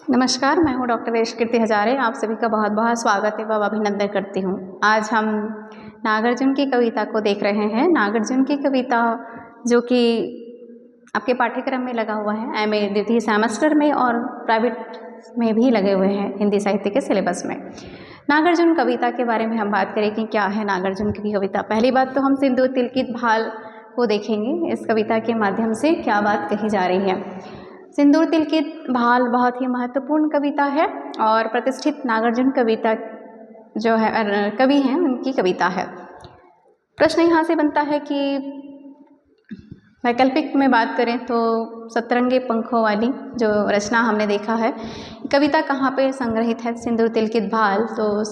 नमस्कार, मैं हूँ डॉक्टर कीर्ति हजारे। आप सभी का बहुत बहुत स्वागत एवं अभिनंदन करती हूँ। आज हम नागार्जुन की कविता को देख रहे हैं। नागार्जुन की कविता जो कि आपके पाठ्यक्रम में लगा हुआ है, एमए द्वितीय सेमेस्टर में और प्राइवेट में भी लगे हुए हैं हिंदी साहित्य के सिलेबस में। नागार्जुन कविता के बारे में हम बात करें कि क्या है नागार्जुन की कविता। पहली बात तो हम सिंदूर तिलकित भाल को देखेंगे। इस कविता के माध्यम से क्या बात कही जा रही है। सिंदूर तिलकित भाल बहुत ही महत्वपूर्ण कविता है और प्रतिष्ठित नागार्जुन कविता जो है कवि हैं उनकी कविता है। प्रश्न यहाँ से बनता है कि वैकल्पिक में बात करें तो सतरंगे पंखों वाली जो रचना हमने देखा है, कविता कहाँ पे संग्रहित है। सिंदूर तिलकित भाल तो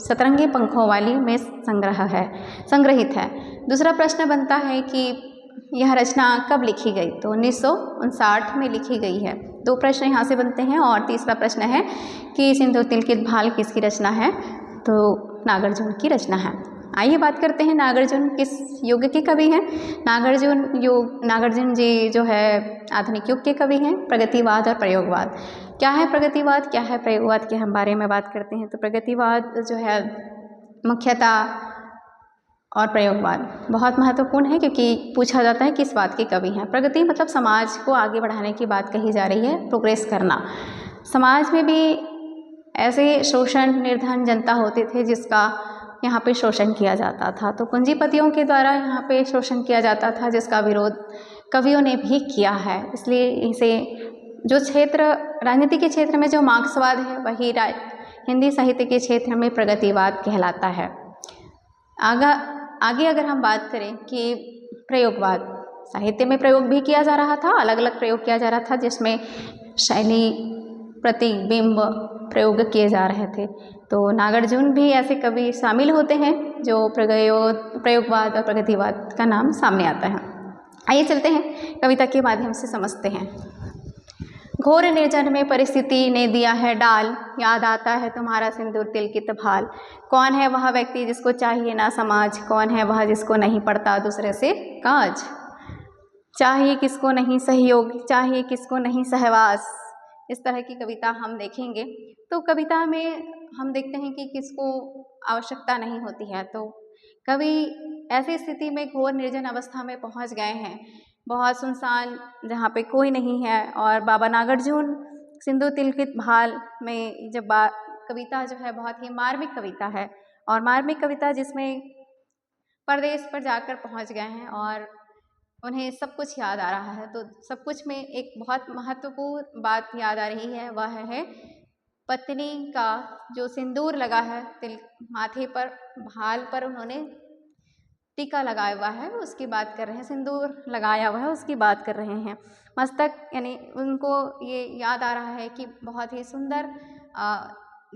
सतरंगी पंखों वाली में संग्रहित है। दूसरा प्रश्न बनता है कि यह रचना कब लिखी गई, तो 1959 में लिखी गई है। दो प्रश्न यहाँ से बनते हैं। और तीसरा प्रश्न है कि सिंदूर तिलकित भाल किसकी रचना है, तो नागार्जुन की रचना है। आइए बात करते हैं नागार्जुन किस युग के कवि हैं। नागार्जुन जी जो है आधुनिक युग के कवि हैं। प्रगतिवाद और प्रयोगवाद, क्या है प्रगतिवाद क्या है प्रयोगवाद के हम बारे में बात करते हैं। तो प्रगतिवाद जो है मुख्यतः और प्रयोगवाद बहुत महत्वपूर्ण है, क्योंकि पूछा जाता है किस बात के कवि हैं। प्रगति मतलब समाज को आगे बढ़ाने की बात कही जा रही है, प्रोग्रेस करना। समाज में भी ऐसे शोषण निर्धन जनता होते थे जिसका यहाँ पे शोषण किया जाता था, तो पूंजीपतियों के द्वारा यहाँ पे शोषण किया जाता था, जिसका विरोध कवियों ने भी किया है। इसलिए इसे जो क्षेत्र राजनीति के क्षेत्र में जो मार्क्सवाद है वही हिंदी साहित्य के क्षेत्र में प्रगतिवाद कहलाता है। आगे अगर हम बात करें कि प्रयोगवाद, साहित्य में प्रयोग भी किया जा रहा था, अलग अलग प्रयोग किया जा रहा था, जिसमें शैली प्रतिबिंब प्रयोग किए जा रहे थे। तो नागार्जुन भी ऐसे कवि शामिल होते हैं जो प्रयोगवाद और प्रगतिवाद का नाम सामने आता है। आइए चलते हैं कविता के माध्यम से समझते हैं। घोर निर्जन में परिस्थिति ने दिया है डाल, याद आता है तुम्हारा सिंदूर तिलकित भाल। कौन है वह व्यक्ति जिसको चाहिए ना समाज, कौन है वह जिसको नहीं पड़ता दूसरे से काज। चाहिए किसको नहीं सहयोग, चाहिए किसको नहीं सहवास। इस तरह की कविता हम देखेंगे। तो कविता में हम देखते हैं कि किसको आवश्यकता नहीं होती है। तो कवि ऐसी स्थिति में घोर निर्जन अवस्था में पहुंच गए हैं, बहुत सुनसान, जहाँ पे कोई नहीं है। और बाबा नागार्जुन सिंदूर तिलकित भाल में जब कविता जो है बहुत ही मार्मिक कविता है, और मार्मिक कविता जिसमें परदेश पर जाकर पहुंच गए हैं और उन्हें सब कुछ याद आ रहा है। तो सब कुछ में एक बहुत महत्वपूर्ण बात याद आ रही है, वह है पत्नी का जो सिंदूर लगा है माथे पर, भाल पर उन्होंने टीका लगाया हुआ है, उसकी बात कर रहे हैं। सिंदूर लगाया हुआ है उसकी बात कर रहे हैं। मस्तक यानी उनको ये याद आ रहा है कि बहुत ही सुंदर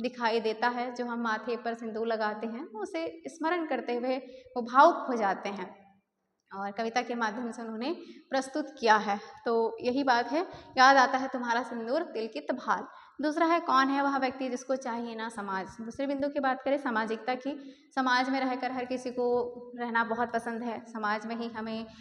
दिखाई देता है। जो हम माथे पर सिंदूर लगाते हैं उसे स्मरण करते हुए वो भावुक हो जाते हैं, और कविता के माध्यम से उन्होंने प्रस्तुत किया है। तो यही बात है, याद आता है तुम्हारा सिंदूर तिलकित भाल। दूसरा है कौन है वह व्यक्ति जिसको चाहिए ना समाज। दूसरे बिंदु की बात करें सामाजिकता की, समाज में रहकर हर किसी को रहना बहुत पसंद है। समाज में ही हमें